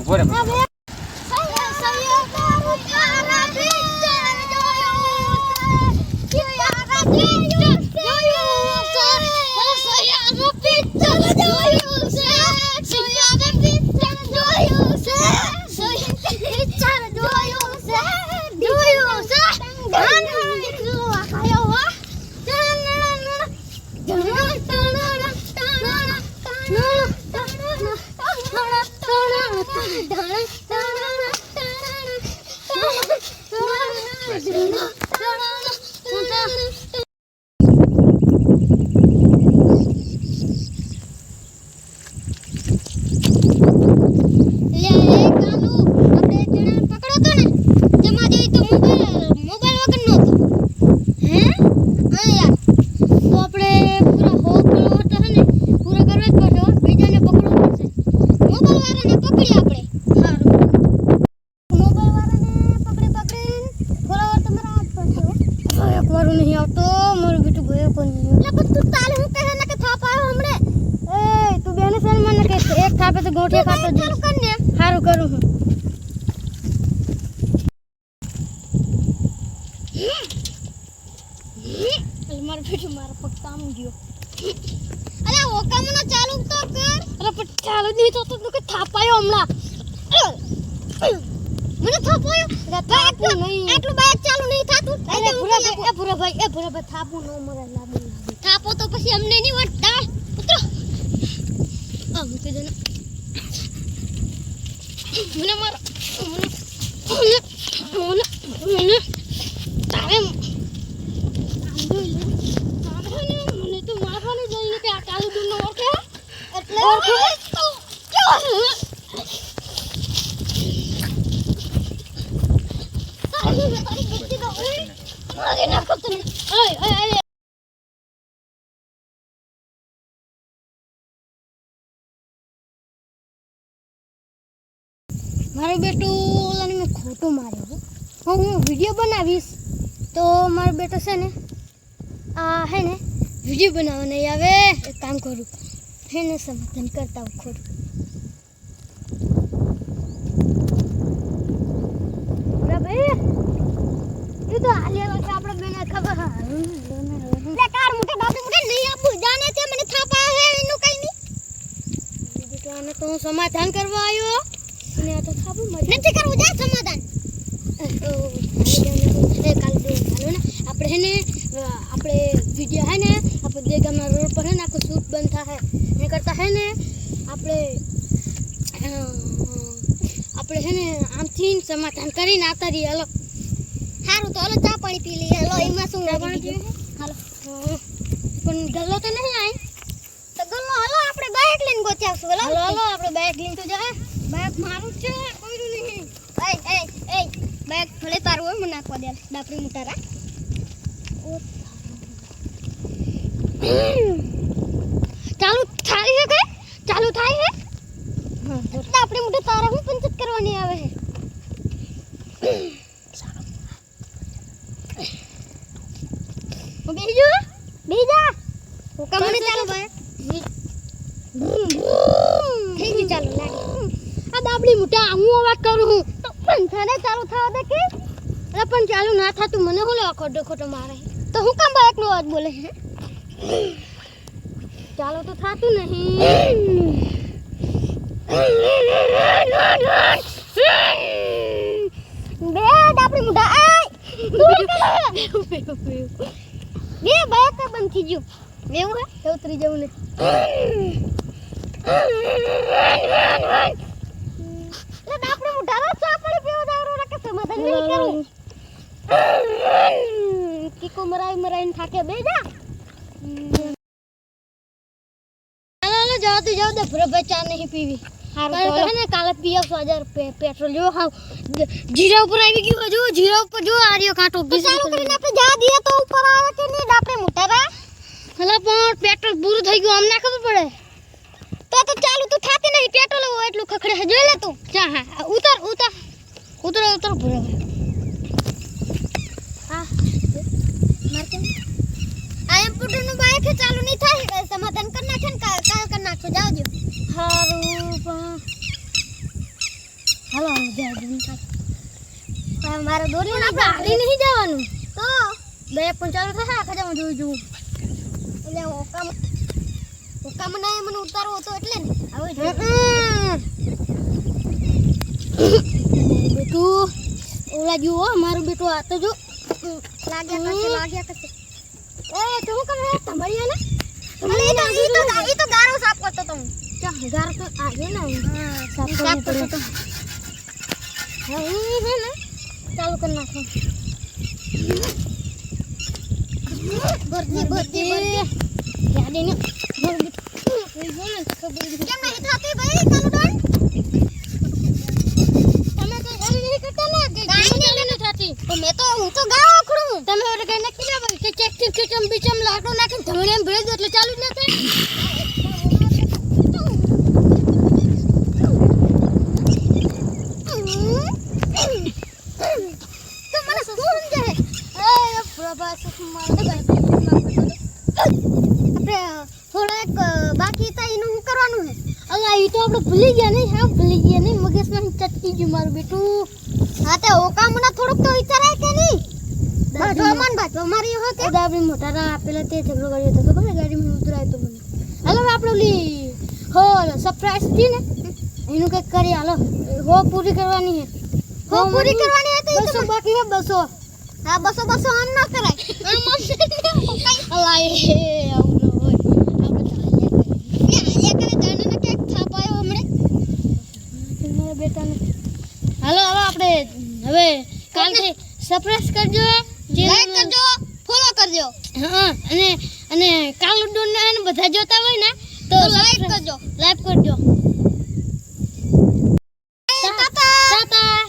ઉભો રે गोठे खातो चालू करने हारू करूं हूं मार बेटू मार पग काम गयो अरे वो काम ना चालू तो कर अरे पण चालू नहीं तो के थापायो हमला મને થાપાયો બાઈક નહીં આટલું બાઈક ચાલુ નહીં થાતું અરે પૂરા ભાઈ થાપું નો મરે લાગે થાપો તો પછી અમને નહીં વટતા ઉતરો આ મૂકી દે મને માર મને તારે મને તો મારવાની જઈને કે આ કાલુ દૂર નો ઓળખે એટલે મારો બેટો ઓલાને મેં ખોટો માર્યો હું વિડિયો બનાવીશ તો મારો બેટો છે ને આ હે ને વિડિયો બનાવવા નહીં આવે એક કામ કરું હે ને સમાધાન કરતા હું ખોટું ભાઈ એ તો આલેલો છે આપણે બેને ખબર લે કાર મુકે બાપી મુકે નહીં આપું જાને છે મને થાપા હે એનું કઈ નહીં બેટો આને તો હું સમાધાન કરવા આવ્યો અને આ તો થાપું મરી નથી કરવું જા સમાધાન એ કાલ દે હાલો ને આપણે હે ને આપણે વિડિયો હે ને આપણે દેગામના રોડ પર હે ને આખો શૂટ બંધ થાય એ કરતા હે ને આપણે હે ને આમથી સમાધાન કરીને આવતા રહી હાલો સારું તો હાલો ચા પાણી પી લઈએ હાલો એમાં શું પાણી હાલો પણ ગલ્લો તો નહીં આય તો ગલ્લો હાલો આપણે બાઇક લઈને ગોચાવશું હાલો હાલો આપણે બાઇક લઈને તો જાય બાઇક મારું છે કોઈનું નહીં એ બાઇક ભલે તારું હોય મને નાખવા દે ડાપરી મુટારા ચાલુ થાય છે ચાલુ થાય છે હા આપણે મોટે તારા હું પંચત કરવાની આવે છે બીજા હું કમને ચાલો ભાઈ થઈ ગઈ ચાલો લાડી આ દાબડી મોટા હું અવાજ કરું હું તો પણ થાને ચાલુ થવા દે કે અરે પણ ચાલુ ના થાતું મને હું લેવા ખોટો મારે તો હું કામ બાઈક નો અવાજ બોલે છે ચાલો તો થાતું નહીં બે ડાપડી મુઢા આય બે બાઈક બંધ થઈ ગયું એવું હે ઉતરી જવું ને ડાપડી મુઢા ચા પાણી પીવા જાવ કે સમાધાન નહીં કરું કીકો મરાઈને થાકે બે જા जाओ दे पूरा बचा नहीं पीवी हां तो है ना काले पिया 1000 पेट्रोल जो हां जीरा ऊपर आई गई जो जीरा ऊपर जो आ रही हो काटो चालू કરીને આપણે જા દિયા તો ઉપર આવે કે નહીં આપણે મોટારા હલા પણ પેટ્રોલ પૂરું થઈ ગયું અમને ખબર પડે તો ચાલુ તો થાતી નહીં પેટ્રોલ એટલું ખખડે છે જોઈ લે તું જા હા ઉતર પૂરા હા મારતે આ એમ પુટનો બાઈક ચાલુ નહીં થાય સમાધાન કર નાખે ને કાલ કર નાખો જાવ જો હારું હાલો જાય મારા દોરી આપણે હાલી નહીં જવાનું તો બે પણ ચાલુ થશે આખા જમાં જોઉં એટલે ઓકામ ના મને ઉતારવો હતો એટલે ને હવે બેટું ઓલા જુઓ મારું બેટું આ તો જો લાગ્યા કરશે એ તું કરે તમારી ને ઈ તો ગારો સાફ કરતો તો ચા ગારો તો આગે ના સાફ કરતો તો હા હે ને ચાલુ કરી નાખો ભરતી ગાડી ને કેમ નહીં થાતી ભાઈ ચાલુ ડન તમે તો ગાડી નહીં કરતા ને ગાડી નહીં થાતી તો મેં તો હું તો ગાવ આખડું તમે ઓરે કઈ નક્કી ના ભાઈ કે ચેક ચમ બીચમ લાડો નાખીને ધમણી એમ ભેળ દો એટલે ચાલુ જ ના થાય તો મને શું સમજાય એ પ્રભા સુકમાર આપણે થોડાક બાકી હતા એનું શું કરવાનું છે અલા એ તો આપણે ભૂલી ગયા નહીં મગજમાં ચટકી ગયું મારું બેટું હા તે ઓકામના થોડુંક તો વિચારાય કે નહીં બાજુ મારી હો કે આપણી મોટાના આપેલા તે ઝઘડો કર્યો હતો ખબર ગાડીમાં ઉતરાય તો મને હાલો આપણે ઓલી હો સરપ્રાઈઝ હતી ને એનું કંઈક કરી હાલો હો પૂરી કરવાની છે હો પૂરી કરવાની હતી 200 બાકી છે 200 હા 200 આમ ના કરાય આમ મસ્ત અલા એ આવું ન હોય આપણે ચાલ્યા કરે દાણાને કેક થાપાયો હમણે મારા બેટાને હાલો આપણે હવે કાલથી સરપ્રાઈઝ કરજો લાઈક કરજો ફોલો કરજો હા અને કાલ ઉડ્ડો ને બધા જોતા હોય ને તો લાઈક કરજો